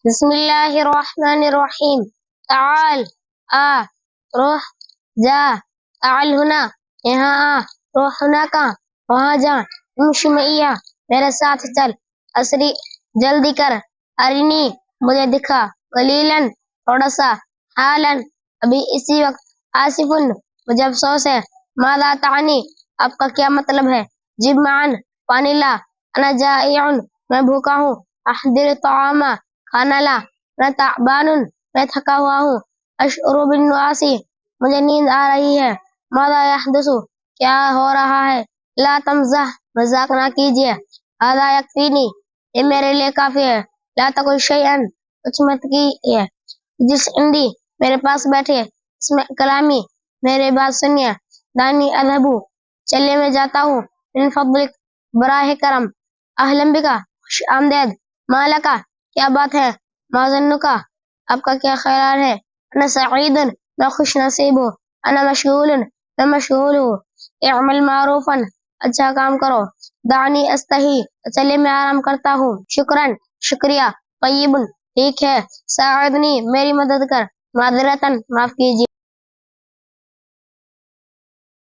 بسم اللہ الرحمن الرحیم. تعال آ، روح جا. تعال ہنا یہاں آ، روح ہنا کہاں وہاں جا. امشی معیا میرے ساتھ چل. اسری جلدی کر. ارنی مجھے دکھا. قلیلاً تھوڑا سا. حالاً ابھی اسی وقت. آصفن مجھے افسوس ہے. ماذا تعنی آپ کا کیا مطلب ہے. جب معاً پانی لا. انا جائعن میں بھوکا ہوں. احضر طعاما کھانا لا. میں تعبان میں تھکا ہوا ہوں. اشعر بالنعاس مجھے نیند آ رہی ہے. ماذا یحدث کیا ہو رہا ہے. لا تمزح مذاق نہ کیجیے. هذا یکفینی یہ میرے لیے کافی ہے. لا تقل شیئا کچھ مت کیجیے. جس عندی میرے پاس بیٹھے. اسمع کلامی میرے بات سنیے. دانی اذهب چلے میں جاتا ہوں. من فضلک براہ کرم. اہلا بکا خوش آمدید. ما لکا کیا بات ہے. ما ظنکا آپ کا کیا خیال ہے. انا سعید میں خوش نصیب ہوں. انا مشغول میں مشغول ہوں. اعمل معروفا اچھا کام کرو. دعنی استحی چلے میں آرام کرتا ہوں. شکرا شکریہ. طیب ٹھیک ہے. ساعدنی میری مدد کر. معذرتاً معاف کیجیے.